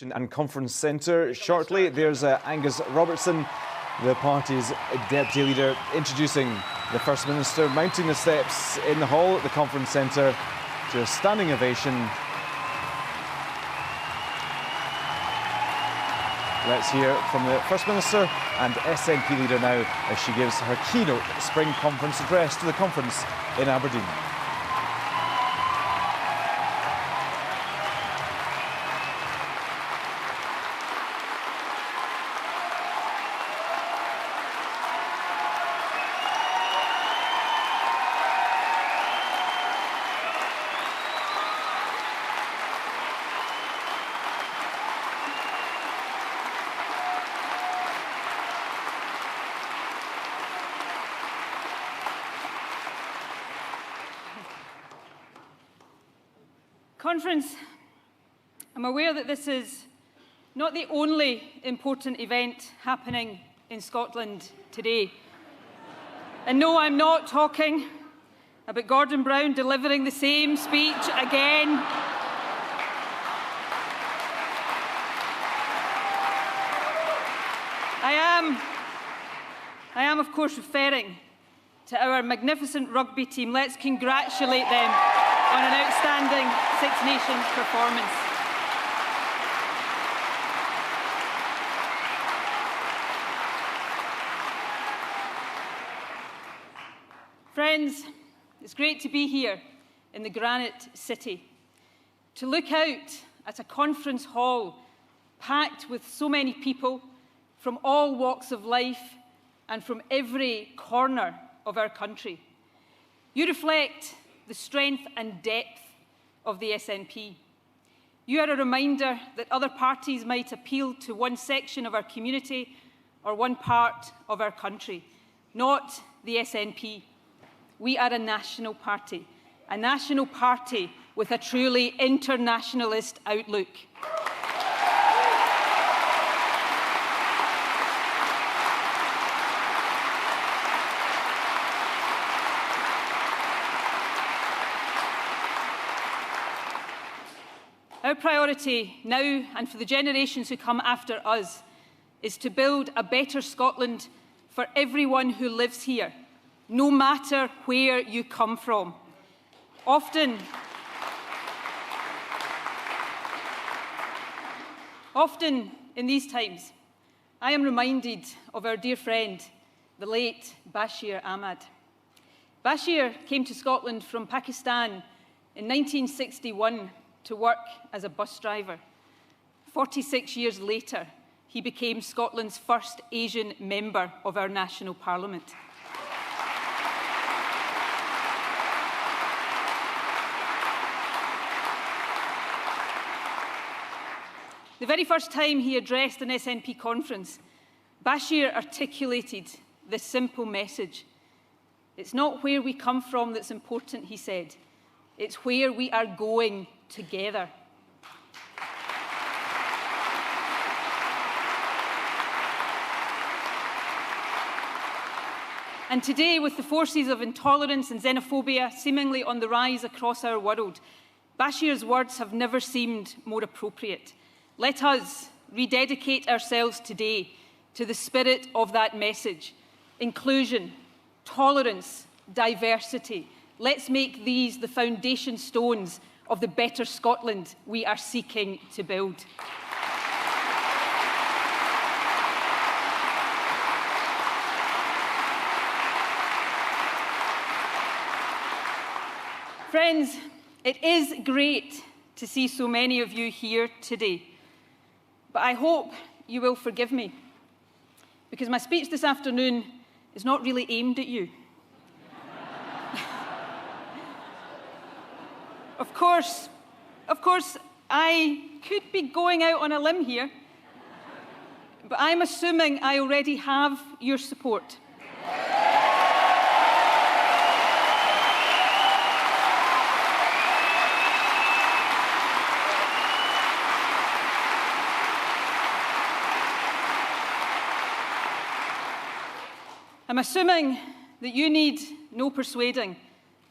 And Conference Centre shortly. There's Angus Robertson, the party's deputy leader, introducing the First Minister, mounting the steps in the hall at the Conference Centre to a standing ovation. Let's hear from the First Minister and SNP leader now as she gives her keynote spring conference address to the conference in Aberdeen. Conference, I'm aware that this is not the only important event happening in Scotland today. And no, I'm not talking about Gordon Brown delivering the same speech again. I am, of course, referring to our magnificent rugby team. Let's congratulate them on an outstanding Six Nations performance. Friends, it's great to be here in the Granite City, to look out at a conference hall packed with so many people from all walks of life and from every corner of our country. You reflect the strength and depth of the SNP. You are a reminder that other parties might appeal to one section of our community or one part of our country, not the SNP. We are a national party with a truly internationalist outlook. Our priority now, and for the generations who come after us, is to build a better Scotland for everyone who lives here, no matter where you come from. Often in these times, I am reminded of our dear friend, the late Bashir Ahmad. Bashir came to Scotland from Pakistan in 1961 to work as a bus driver. 46 years later, he became Scotland's first Asian member of our national parliament. The very first time he addressed an SNP conference, Bashir articulated this simple message. It's not where we come from that's important, he said. It's where we are going together. And today, with the forces of intolerance and xenophobia seemingly on the rise across our world, Bashir's words have never seemed more appropriate. Let us rededicate ourselves today to the spirit of that message. Inclusion, tolerance, diversity. Let's make these the foundation stones of the better Scotland we are seeking to build. Friends, it is great to see so many of you here today, but I hope you will forgive me, because my speech this afternoon is not really aimed at you. Of course, I could be going out on a limb here, but I'm assuming I already have your support. I'm assuming that you need no persuading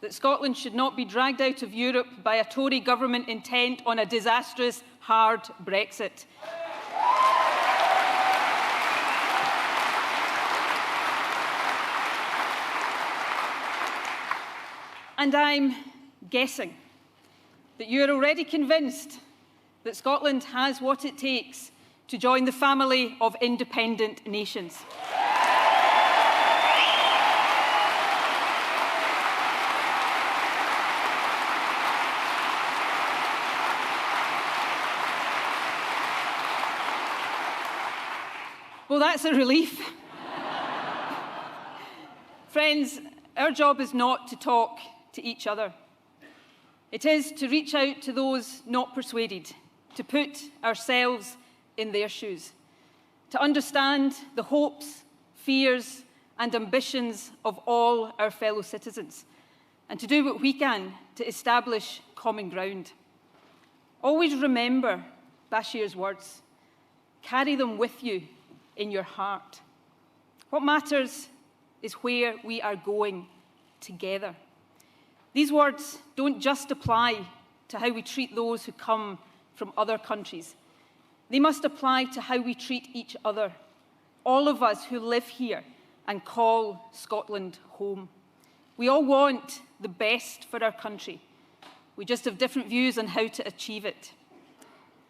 that Scotland should not be dragged out of Europe by a Tory government intent on a disastrous hard Brexit. And I'm guessing that you're already convinced that Scotland has what it takes to join the family of independent nations. Well, that's a relief. Friends, our job is not to talk to each other. It is to reach out to those not persuaded, to put ourselves in their shoes, to understand the hopes, fears, and ambitions of all our fellow citizens, and to do what we can to establish common ground. Always remember Bashir's words. Carry them with you in your heart. What matters is where we are going together. These words don't just apply to how we treat those who come from other countries. They must apply to how we treat each other, all of us who live here and call Scotland home. We all want the best for our country. We just have different views on how to achieve it.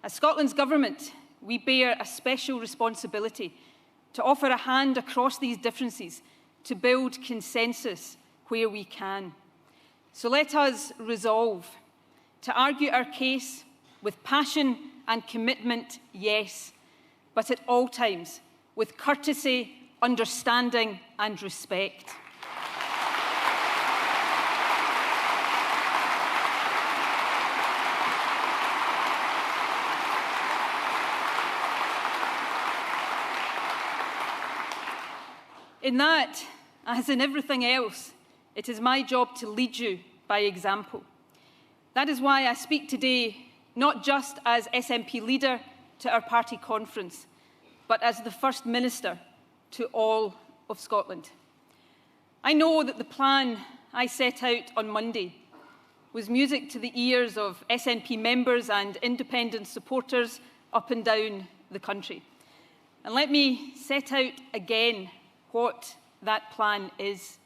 As Scotland's government, we bear a special responsibility to offer a hand across these differences, to build consensus where we can. So let us resolve to argue our case with passion and commitment, yes, but at all times with courtesy, understanding and respect. In that, as in everything else, it is my job to lead you by example. That is why I speak today not just as SNP leader to our party conference, but as the First Minister to all of Scotland. I know that the plan I set out on Monday was music to the ears of SNP members and independent supporters up and down the country. And let me set out again what that plan is.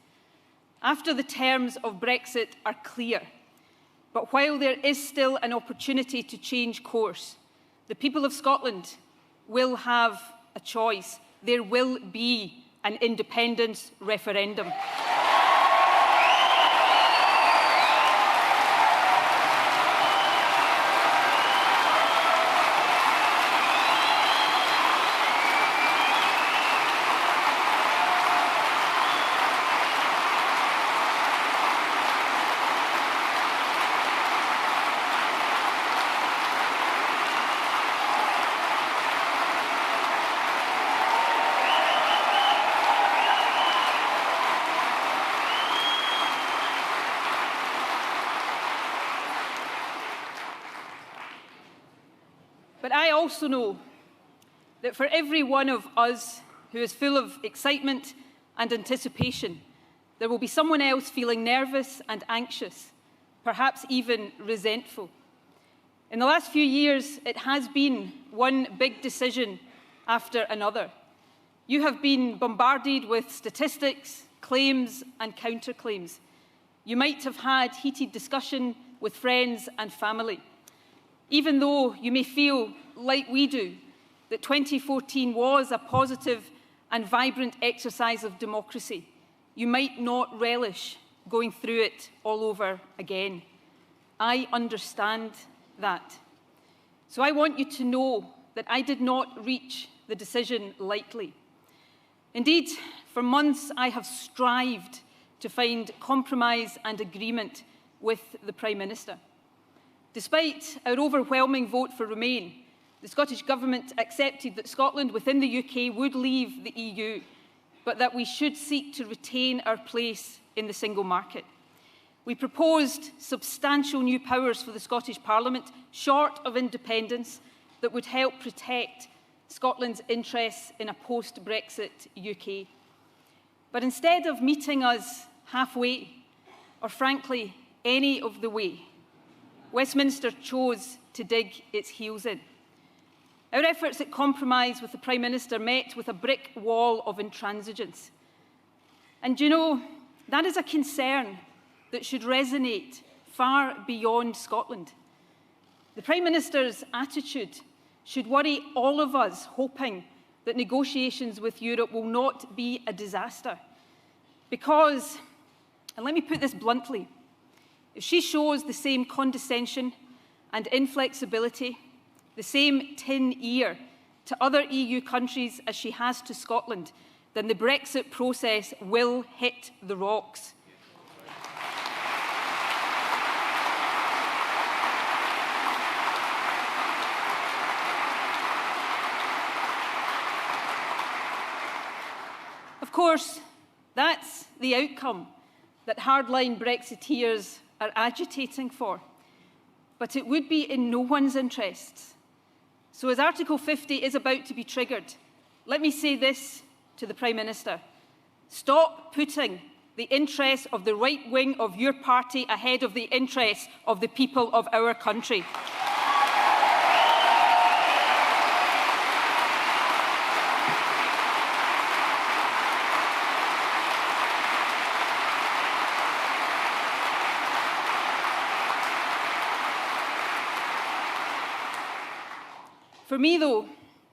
After the terms of Brexit are clear, but while there is still an opportunity to change course, the people of Scotland will have a choice. There will be an independence referendum. But I also know that for every one of us who is full of excitement and anticipation, there will be someone else feeling nervous and anxious, perhaps even resentful. In the last few years, it has been one big decision after another. You have been bombarded with statistics, claims and counterclaims. You might have had heated discussion with friends and family. Even though you may feel, like we do, that 2014 was a positive and vibrant exercise of democracy, you might not relish going through it all over again. I understand that. So I want you to know that I did not reach the decision lightly. Indeed, for months I have strived to find compromise and agreement with the Prime Minister. Despite our overwhelming vote for Remain, the Scottish Government accepted that Scotland within the UK would leave the EU, but that we should seek to retain our place in the single market. We proposed substantial new powers for the Scottish Parliament, short of independence, that would help protect Scotland's interests in a post-Brexit UK. But instead of meeting us halfway, or frankly, any of the way, Westminster chose to dig its heels in. Our efforts at compromise with the Prime Minister met with a brick wall of intransigence. And you know, that is a concern that should resonate far beyond Scotland. The Prime Minister's attitude should worry all of us, hoping that negotiations with Europe will not be a disaster. Because, and let me put this bluntly, if she shows the same condescension and inflexibility, the same tin ear to other EU countries as she has to Scotland, then the Brexit process will hit the rocks. Of course, that's the outcome that hardline Brexiteers are agitating for. But it would be in no one's interests. So as Article 50 is about to be triggered, let me say this to the Prime Minister. Stop putting the interests of the right wing of your party ahead of the interests of the people of our country. For me, though,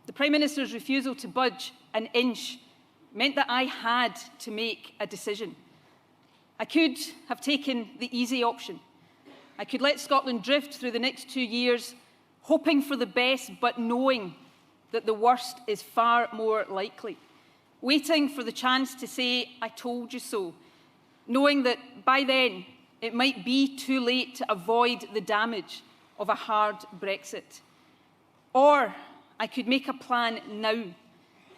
the Prime Minister's refusal to budge an inch meant that I had to make a decision. I could have taken the easy option. I could let Scotland drift through the next 2 years, hoping for the best, but knowing that the worst is far more likely. Waiting for the chance to say, "I told you so," knowing that by then it might be too late to avoid the damage of a hard Brexit. Or I could make a plan now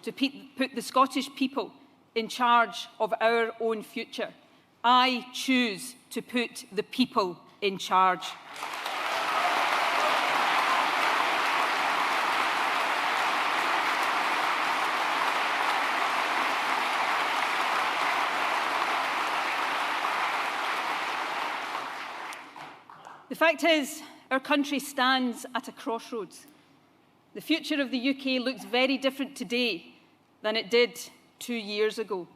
to put the Scottish people in charge of our own future. I choose to put the people in charge. The fact is, our country stands at a crossroads. The future of the UK looks very different today than it did 2 years ago.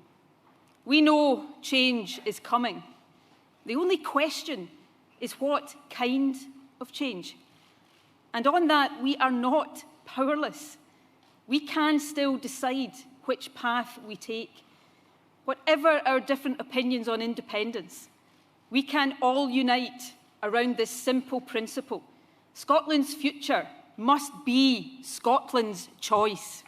We know change is coming. The only question is what kind of change. And on that, we are not powerless. We can still decide which path we take. Whatever our different opinions on independence, we can all unite around this simple principle. Scotland's future must be Scotland's choice.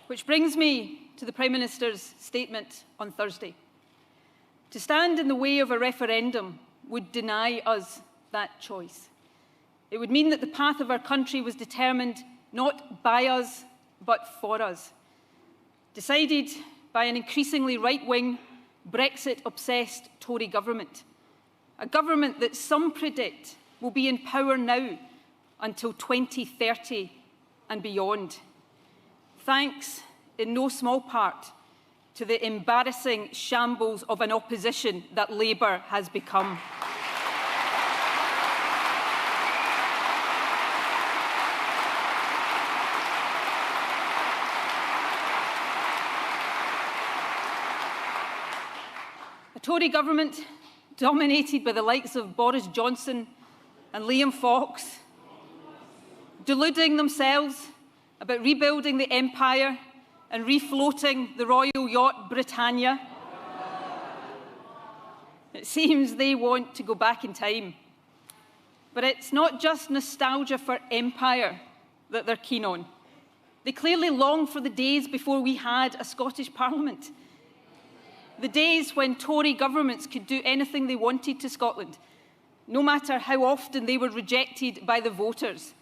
Which brings me to the Prime Minister's statement on Thursday. To stand in the way of a referendum would deny us that choice. It would mean that the path of our country was determined not by us, but for us. Decided by an increasingly right-wing, Brexit-obsessed Tory government. A government that some predict will be in power now until 2030 and beyond. Thanks, in no small part, to the embarrassing shambles of an opposition that Labour has become. Tory government dominated by the likes of Boris Johnson and Liam Fox, deluding themselves about rebuilding the empire and refloating the royal yacht Britannia. It seems they want to go back in time. But it's not just nostalgia for empire that they're keen on. They clearly long for the days before we had a Scottish Parliament. The days when Tory governments could do anything they wanted to Scotland, no matter how often they were rejected by the voters.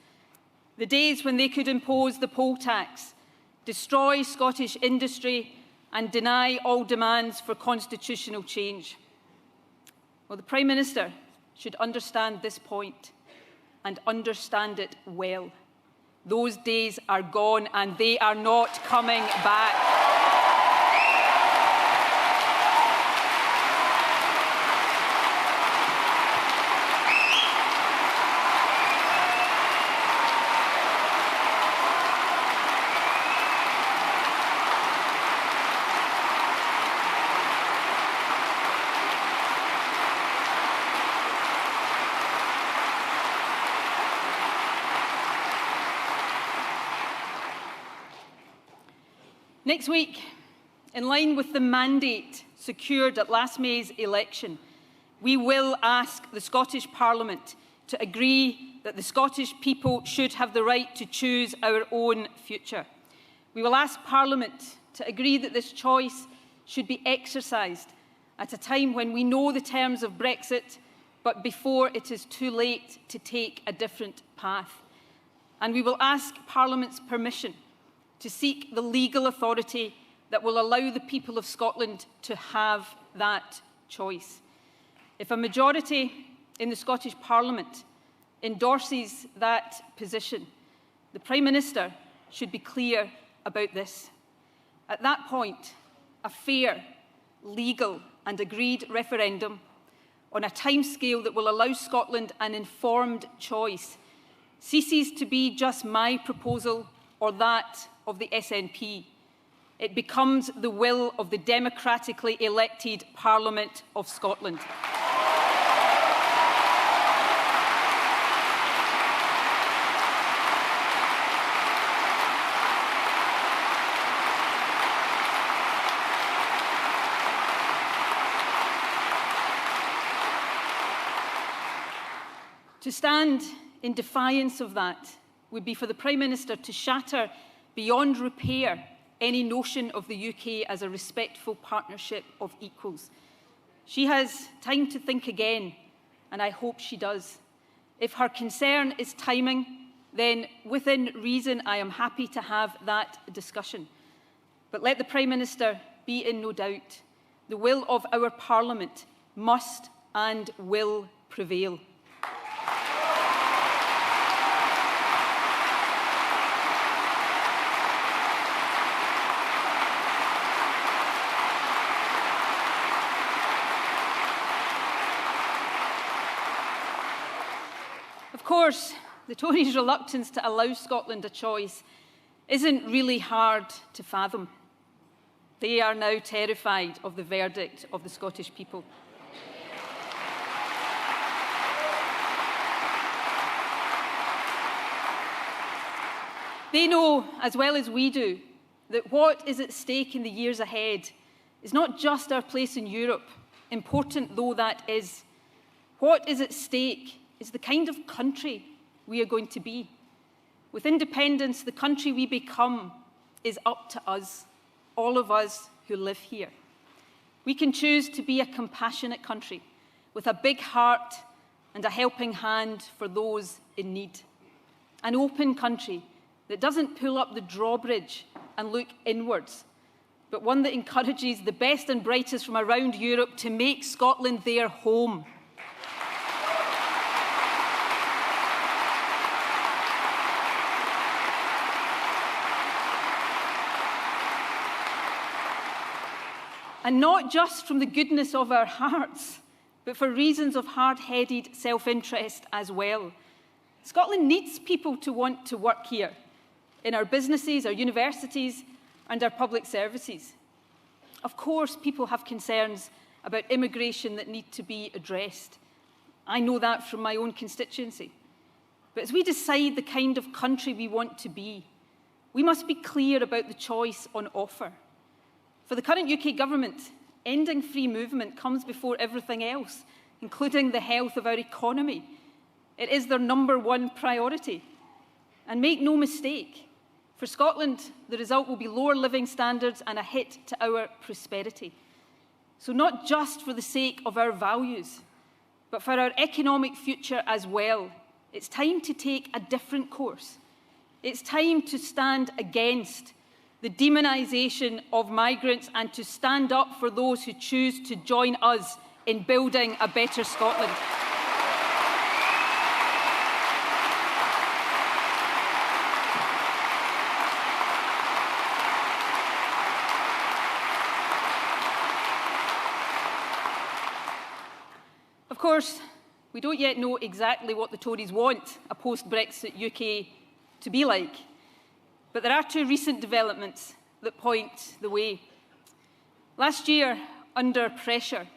The days when they could impose the poll tax, destroy Scottish industry and deny all demands for constitutional change. Well, the Prime Minister should understand this point and understand it well. Those days are gone, and they are not coming back. Next week, in line with the mandate secured at last May's election, we will ask the Scottish Parliament to agree that the Scottish people should have the right to choose our own future. We will ask Parliament to agree that this choice should be exercised at a time when we know the terms of Brexit, but before it is too late to take a different path. And we will ask Parliament's permission to seek the legal authority that will allow the people of Scotland to have that choice. If a majority in the Scottish Parliament endorses that position, the Prime Minister should be clear about this. At that point, a fair, legal and agreed referendum on a timescale that will allow Scotland an informed choice ceases to be just my proposal or that of the SNP. It becomes the will of the democratically elected Parliament of Scotland. To stand in defiance of that would be for the Prime Minister to shatter beyond repair any notion of the UK as a respectful partnership of equals. She has time to think again, and I hope she does. If her concern is timing, then within reason I am happy to have that discussion. But let the Prime Minister be in no doubt. The will of our Parliament must and will prevail. Of course, the Tories' reluctance to allow Scotland a choice isn't really hard to fathom. They are now terrified of the verdict of the Scottish people. They know, as well as we do, that what is at stake in the years ahead is not just our place in Europe, important though that is. What is at stake is the kind of country we are going to be. With independence, the country we become is up to us, all of us who live here. We can choose to be a compassionate country with a big heart and a helping hand for those in need. An open country that doesn't pull up the drawbridge and look inwards, but one that encourages the best and brightest from around Europe to make Scotland their home. And not just from the goodness of our hearts, but for reasons of hard-headed self-interest as well. Scotland needs people to want to work here, in our businesses, our universities, and our public services. Of course, people have concerns about immigration that need to be addressed. I know that from my own constituency. But as we decide the kind of country we want to be, we must be clear about the choice on offer. For the current UK government, ending free movement comes before everything else, including the health of our economy. It is their #1 priority. And make no mistake, for Scotland, the result will be lower living standards and a hit to our prosperity. So not just for the sake of our values, but for our economic future as well, it's time to take a different course. It's time to stand against the demonisation of migrants and to stand up for those who choose to join us in building a better Scotland. course, we don't yet know exactly what the Tories want a post-Brexit UK to be like, but there are two recent developments that point the way. Last year, under pressure,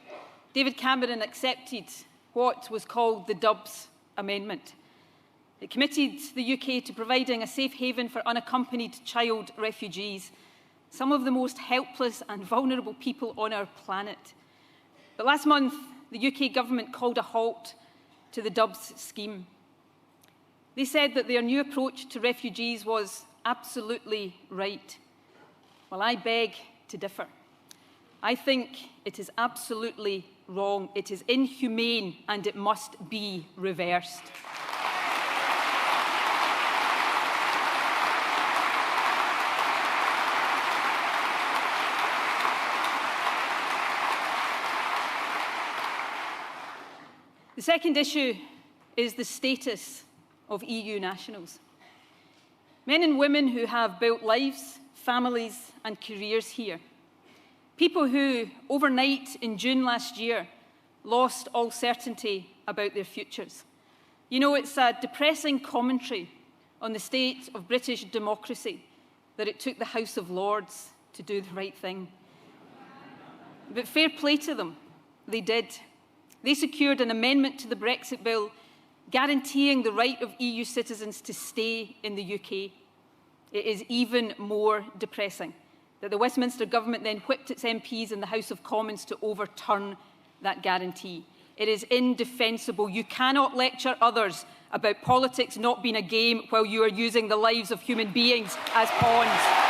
David Cameron accepted what was called the Dubs Amendment. It committed the UK to providing a safe haven for unaccompanied child refugees, some of the most helpless and vulnerable people on our planet. But last month, the UK government called a halt to the Dubs scheme. They said that their new approach to refugees was absolutely right. Well, I beg to differ. I think it is absolutely wrong. It is inhumane and it must be reversed. The second issue is the status of EU nationals. Men and women who have built lives, families and careers here. People who, overnight in June last year, lost all certainty about their futures. You know, it's a depressing commentary on the state of British democracy that it took the House of Lords to do the right thing. But fair play to them, they did. They secured an amendment to the Brexit bill guaranteeing the right of EU citizens to stay in the UK. It is even more depressing that the Westminster government then whipped its MPs in the House of Commons to overturn that guarantee. It is indefensible. You cannot lecture others about politics not being a game while you are using the lives of human beings as pawns.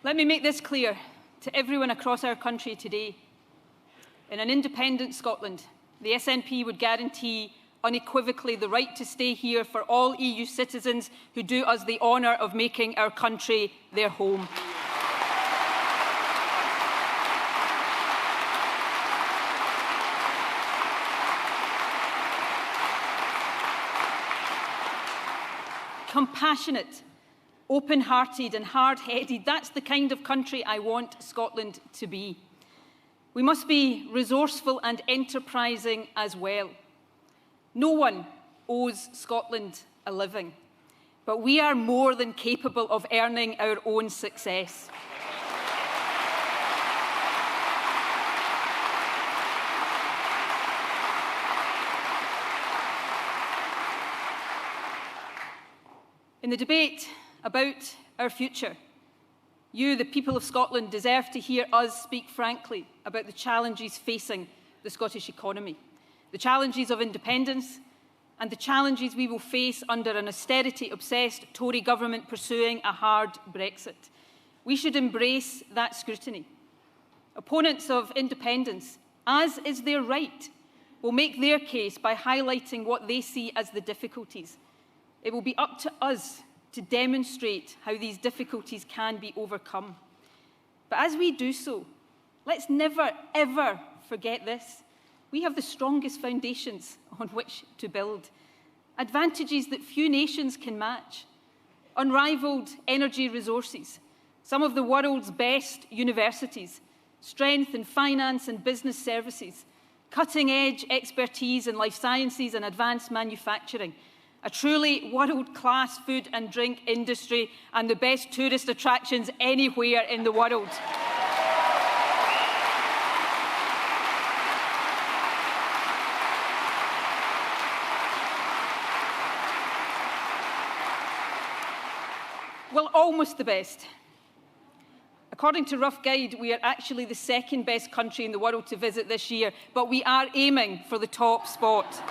Let me make this clear to everyone across our country today. In an independent Scotland, the SNP would guarantee unequivocally the right to stay here for all EU citizens who do us the honour of making our country their home. Compassionate, open-hearted and hard-headed, that's the kind of country I want Scotland to be. We must be resourceful and enterprising as well. No one owes Scotland a living, but we are more than capable of earning our own success. In the debate about our future, you, the people of Scotland, deserve to hear us speak frankly about the challenges facing the Scottish economy, the challenges of independence and the challenges we will face under an austerity-obsessed Tory government pursuing a hard Brexit. We should embrace that scrutiny. Opponents of independence, as is their right, will make their case by highlighting what they see as the difficulties. It will be up to us to demonstrate how these difficulties can be overcome. But as we do so, let's never, ever forget this. We have the strongest foundations on which to build. Advantages that few nations can match. Unrivalled energy resources, some of the world's best universities, strength in finance and business services, cutting-edge expertise in life sciences and advanced manufacturing, a truly world-class food and drink industry and the best tourist attractions anywhere in the world. Well, almost the best. According to Rough Guide, we are actually the second best country in the world to visit this year, but we are aiming for the top spot.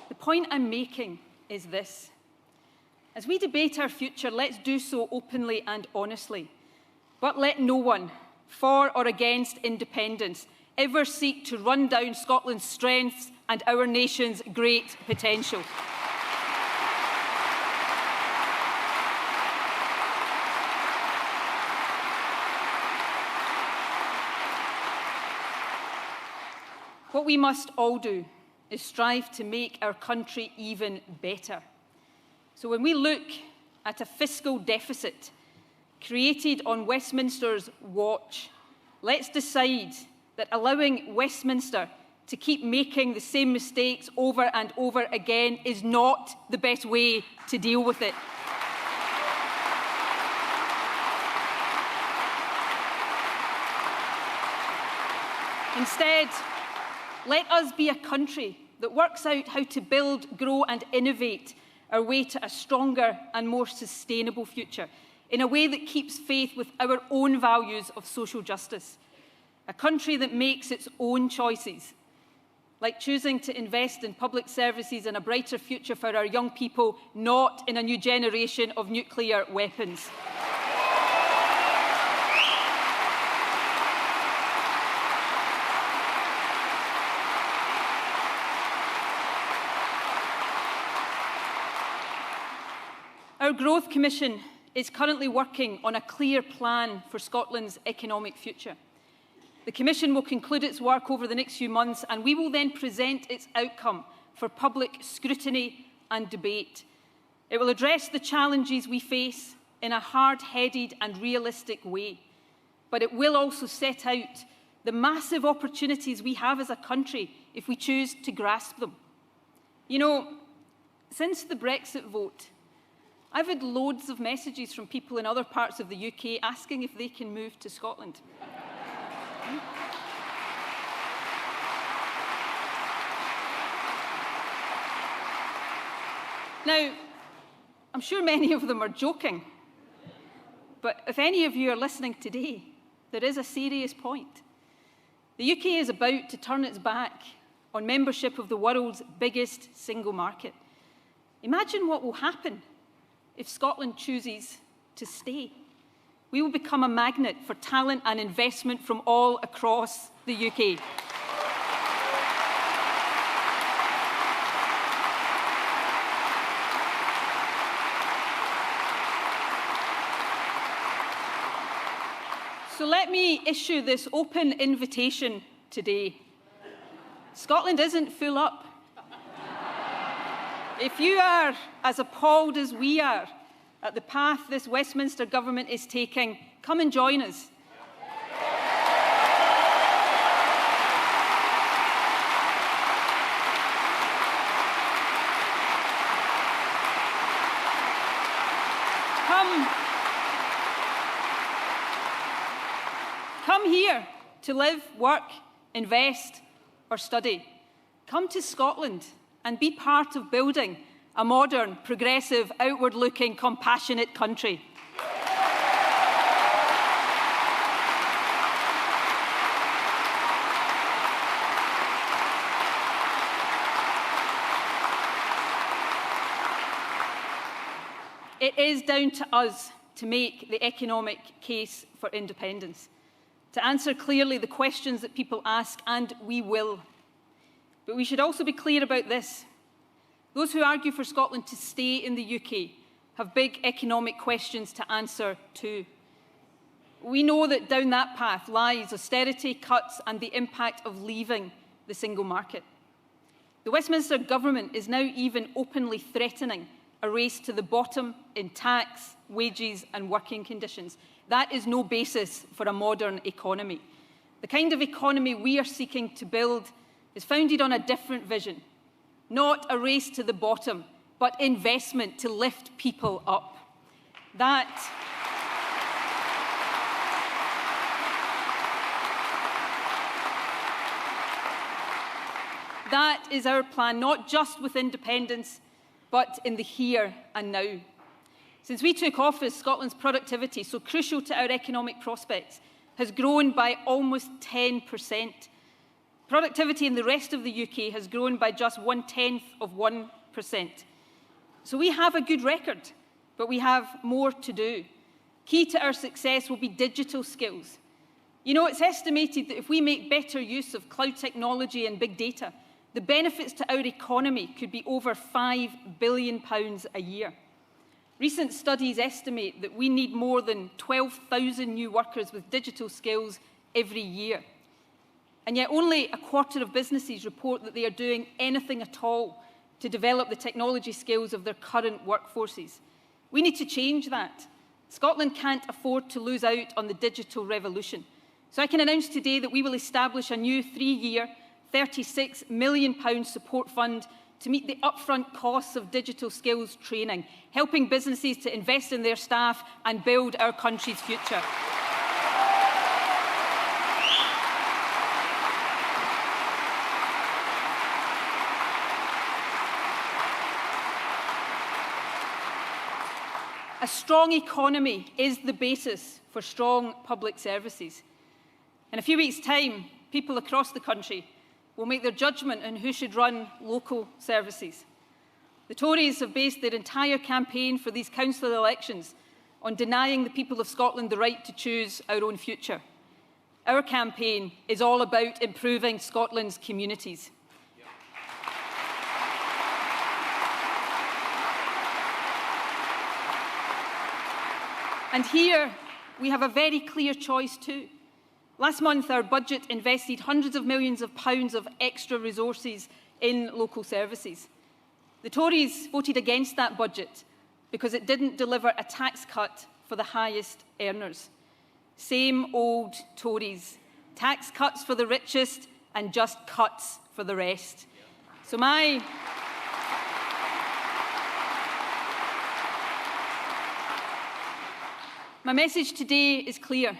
The point I'm making is this. As we debate our future, let's do so openly and honestly. But let no one, for or against independence, ever seek to run down Scotland's strengths and our nation's great potential. What we must all do is strive to make our country even better. So when we look at a fiscal deficit created on Westminster's watch, let's decide that allowing Westminster to keep making the same mistakes over and over again is not the best way to deal with it. Instead, let us be a country that works out how to build, grow and innovate our way to a stronger and more sustainable future in a way that keeps faith with our own values of social justice. A country that makes its own choices, like choosing to invest in public services and a brighter future for our young people, not in a new generation of nuclear weapons. Our Growth Commission is currently working on a clear plan for Scotland's economic future. The Commission will conclude its work over the next few months, and we will then present its outcome for public scrutiny and debate. It will address the challenges we face in a hard-headed and realistic way, but it will also set out the massive opportunities we have as a country if we choose to grasp them. You know, since the Brexit vote, I've had loads of messages from people in other parts of the UK asking if they can move to Scotland. Now, I'm sure many of them are joking, but if any of you are listening today, there is a serious point. The UK is about to turn its back on membership of the world's biggest single market. Imagine what will happen if Scotland chooses to stay. We will become a magnet for talent and investment from all across the UK. So let me issue this open invitation today. Scotland isn't full up. If you are as appalled as we are at the path this Westminster government is taking, come and join us. Come here to live, work, invest or study. Come to Scotland and be part of building a modern, progressive, outward-looking, compassionate country. It is down to us to make the economic case for independence, to answer clearly the questions that people ask, and we will. But we should also be clear about this. Those who argue for Scotland to stay in the UK have big economic questions to answer too. We know that down that path lies austerity, cuts and the impact of leaving the single market. The Westminster government is now even openly threatening a race to the bottom in tax, wages and working conditions. That is no basis for a modern economy. The kind of economy we are seeking to build is founded on a different vision. Not a race to the bottom, but investment to lift people up. That is our plan, not just with independence, but in the here and now. Since we took office, Scotland's productivity, so crucial to our economic prospects, has grown by almost 10%. Productivity in the rest of the UK has grown by just 1/10 of 1%. So we have a good record but we have more to do. Key to our success will be digital skills. You know, it's estimated that if we make better use of cloud technology and big data, the benefits to our economy could be over £5 billion a year. Recent studies estimate that we need more than 12,000 new workers with digital skills every year. And yet only a quarter of businesses report that they are doing anything at all to develop the technology skills of their current workforces. We need to change that. Scotland can't afford to lose out on the digital revolution. So I can announce today that we will establish a new 3-year, £36 million support fund to meet the upfront costs of digital skills training, helping businesses to invest in their staff and build our country's future. A strong economy is the basis for strong public services. In a few weeks' time, people across the country will make their judgment on who should run local services. The Tories have based their entire campaign for these council elections on denying the people of Scotland the right to choose our own future. Our campaign is all about improving Scotland's communities. And here we have a very clear choice too. Last month, our budget invested hundreds of millions of pounds of extra resources in local services. The Tories voted against that budget because it didn't deliver a tax cut for the highest earners. Same old Tories. Tax cuts for the richest and just cuts for the rest. So my message today is clear.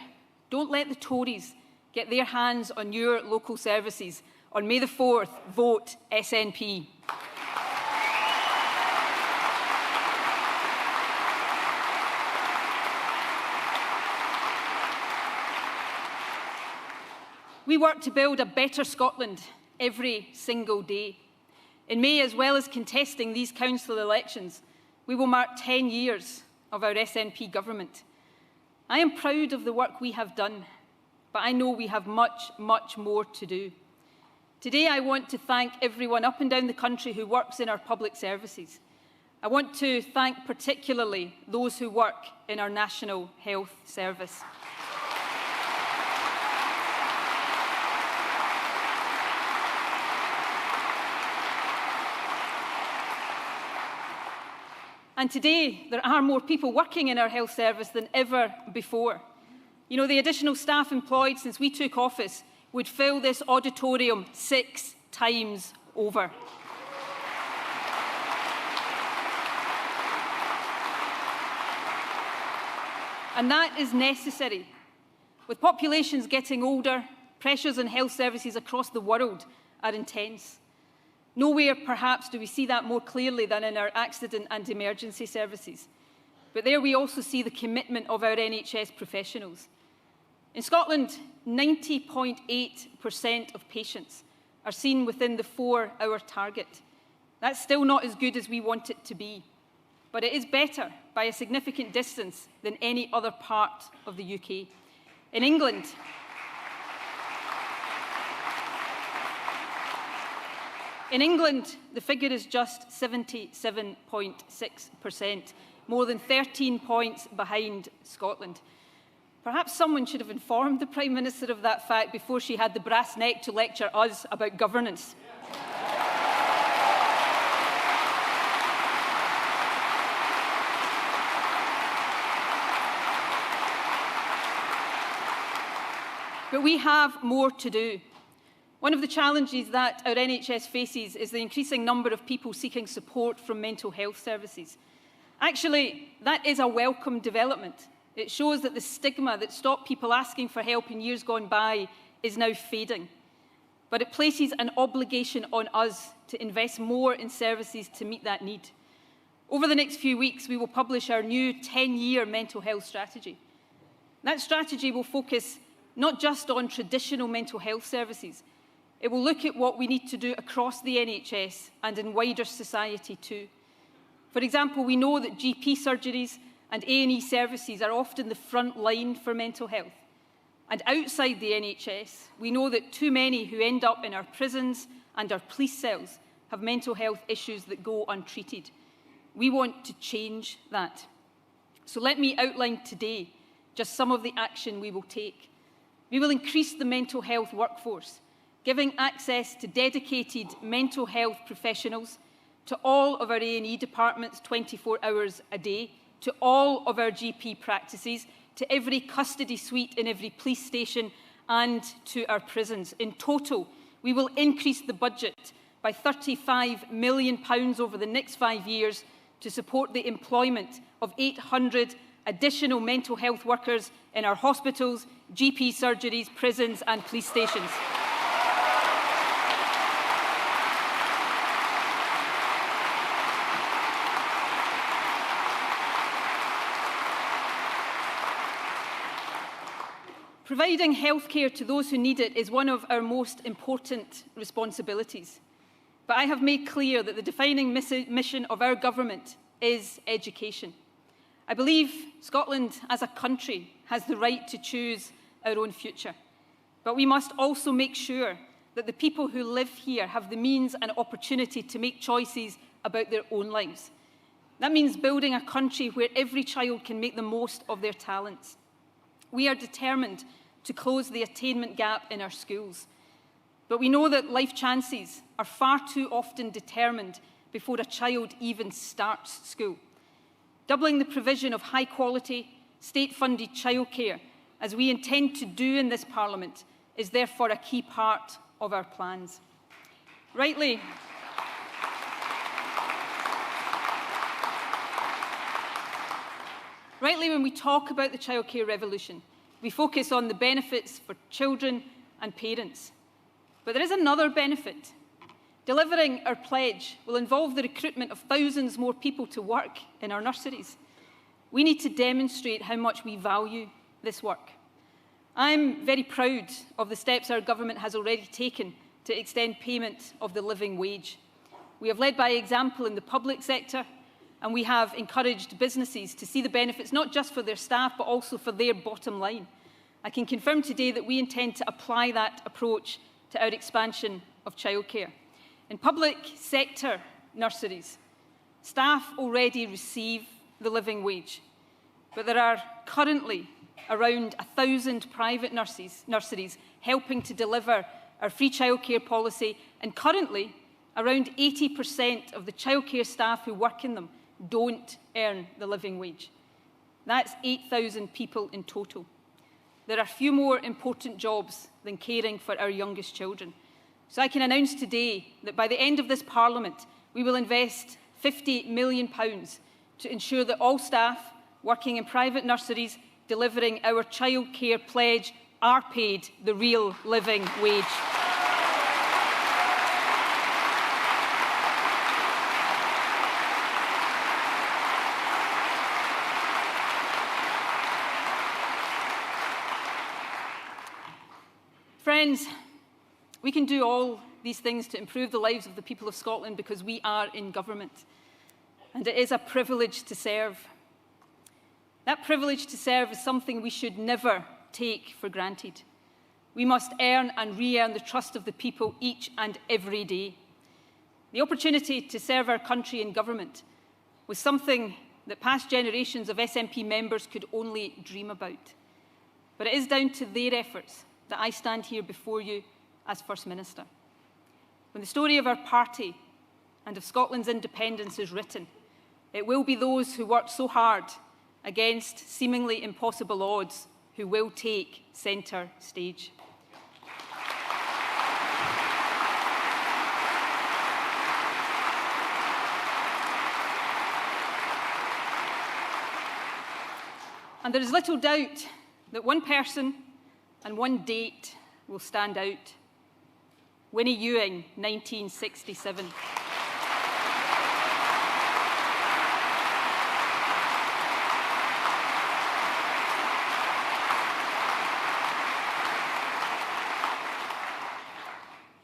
Don't let the Tories get their hands on your local services. On May the 4th, vote SNP. We work to build a better Scotland every single day. In May, as well as contesting these council elections, we will mark 10 years of our SNP government. I am proud of the work we have done, but I know we have much, much more to do. Today, I want to thank everyone up and down the country who works in our public services. I want to thank particularly those who work in our National Health Service. And today, there are more people working in our health service than ever before. You know, the additional staff employed since we took office would fill this auditorium 6 times over. And that is necessary. With populations getting older, pressures on health services across the world are intense. Nowhere, perhaps, do we see that more clearly than in our accident and emergency services. But there we also see the commitment of our NHS professionals. In Scotland, 90.8% of patients are seen within the 4-hour target. That's still not as good as we want it to be, but it is better by a significant distance than any other part of the UK. In England, the figure is just 77.6%, more than 13 points behind Scotland. Perhaps someone should have informed the Prime Minister of that fact before she had the brass neck to lecture us about governance. But we have more to do. One of the challenges that our NHS faces is the increasing number of people seeking support from mental health services. Actually, that is a welcome development. It shows that the stigma that stopped people asking for help in years gone by is now fading. But it places an obligation on us to invest more in services to meet that need. Over the next few weeks, we will publish our new 10-year mental health strategy. That strategy will focus not just on traditional mental health services. It will look at what we need to do across the NHS and in wider society too. For example, we know that GP surgeries and A&E services are often the front line for mental health. And outside the NHS, we know that too many who end up in our prisons and our police cells have mental health issues that go untreated. We want to change that. So let me outline today just some of the action we will take. We will increase the mental health workforce, giving access to dedicated mental health professionals to all of our A&E departments 24 hours a day, to all of our GP practices, to every custody suite in every police station and to our prisons. In total, we will increase the budget by £35 million over the next 5 years to support the employment of 800 additional mental health workers in our hospitals, GP surgeries, prisons and police stations. Providing healthcare to those who need it is one of our most important responsibilities. But I have made clear that the defining mission of our government is education. I believe Scotland as a country has the right to choose our own future. But we must also make sure that the people who live here have the means and opportunity to make choices about their own lives. That means building a country where every child can make the most of their talents. We are determined to close the attainment gap in our schools. But we know that life chances are far too often determined before a child even starts school. Doubling the provision of high-quality, state-funded childcare, as we intend to do in this Parliament, is therefore a key part of our plans. Rightly, when we talk about the childcare revolution, we focus on the benefits for children and parents. But there is another benefit. Delivering our pledge will involve the recruitment of thousands more people to work in our nurseries. We need to demonstrate how much we value this work. I'm very proud of the steps our government has already taken to extend payment of the living wage. We have led by example in the public sector, and we have encouraged businesses to see the benefits not just for their staff, but also for their bottom line. I can confirm today that we intend to apply that approach to our expansion of childcare. In public sector nurseries, staff already receive the living wage, but there are currently around 1,000 private nurseries helping to deliver our free childcare policy, and currently around 80% of the childcare staff who work in them don't earn the living wage. That's 8,000 people in total. There are few more important jobs than caring for our youngest children. So I can announce today that by the end of this Parliament, we will invest £50 million to ensure that all staff working in private nurseries delivering our childcare pledge are paid the real living wage. Friends, we can do all these things to improve the lives of the people of Scotland because we are in government, and it is a privilege to serve. That privilege to serve is something we should never take for granted. We must earn and re-earn the trust of the people each and every day. The opportunity to serve our country in government was something that past generations of SNP members could only dream about. But it is down to their efforts that I stand here before you as First Minister. When the story of our party and of Scotland's independence is written, it will be those who worked so hard against seemingly impossible odds who will take centre stage. And there is little doubt that one person and one date will stand out. Winnie Ewing, 1967.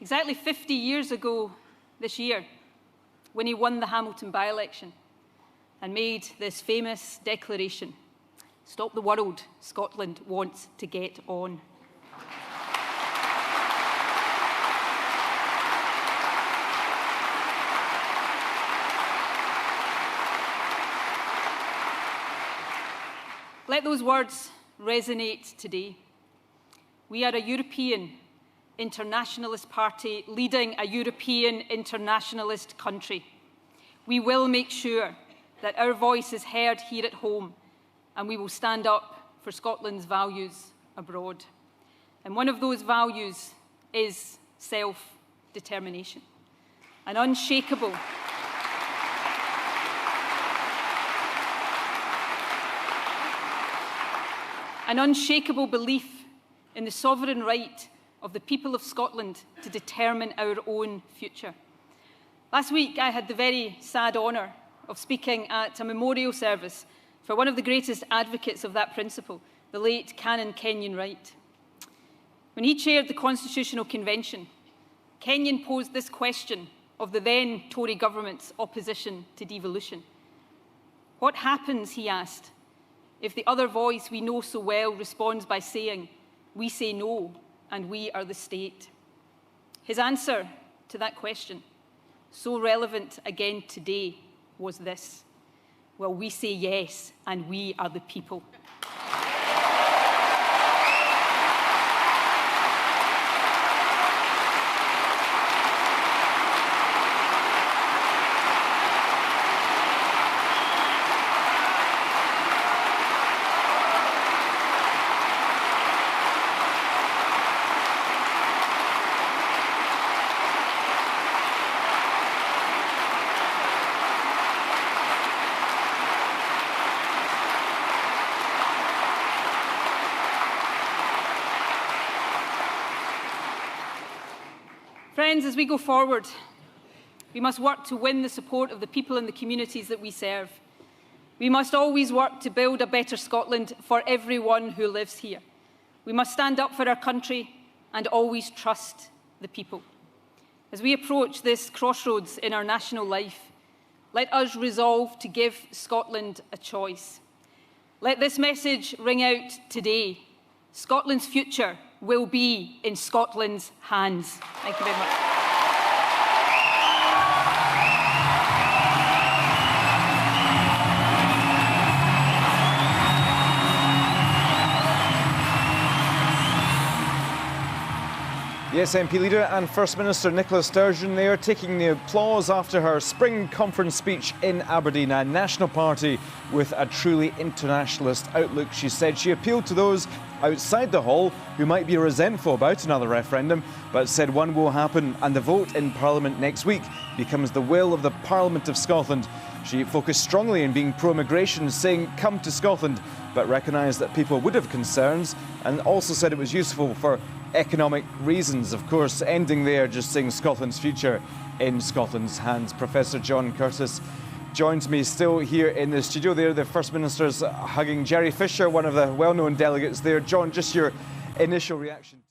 Exactly 50 years ago this year, Winnie won the Hamilton by-election. and made this famous declaration: "Stop the world, Scotland wants to get on." Let those words resonate today. We are a European internationalist party leading a European internationalist country. We will make sure that our voice is heard here at home, and we will stand up for Scotland's values abroad. And one of those values is self-determination, an unshakable belief in the sovereign right of the people of Scotland to determine our own future. Last week, I had the very sad honour of speaking at a memorial service for one of the greatest advocates of that principle, the late Canon Kenyon Wright. When he chaired the Constitutional Convention, Kenyon posed this question of the then Tory government's opposition to devolution. What happens, he asked, if the other voice we know so well responds by saying, "We say no, and we are the state"? His answer to that question, so relevant again today, was this: "Well, we say yes, and we are the people." Friends, as we go forward, we must work to win the support of the people and the communities that we serve. We must always work to build a better Scotland for everyone who lives here. We must stand up for our country and always trust the people. As we approach this crossroads in our national life, let us resolve to give Scotland a choice. Let this message ring out today: Scotland's future will be in Scotland's hands. Thank you very much. The SNP leader and First Minister Nicola Sturgeon there, taking the applause after her spring conference speech in Aberdeen, a national party with a truly internationalist outlook. She said she appealed to those outside the hall who might be resentful about another referendum, but said one will happen, and the vote in Parliament next week becomes the will of the Parliament of Scotland. She focused strongly on being pro-immigration, saying come to Scotland, but recognised that people would have concerns, and also said it was useful for economic reasons. Of course, ending there, just saying Scotland's future in Scotland's hands. Professor John Curtis joins me still here in the studio there. The First Minister's hugging Jerry Fisher, one of the well-known delegates there. John, just your initial reaction.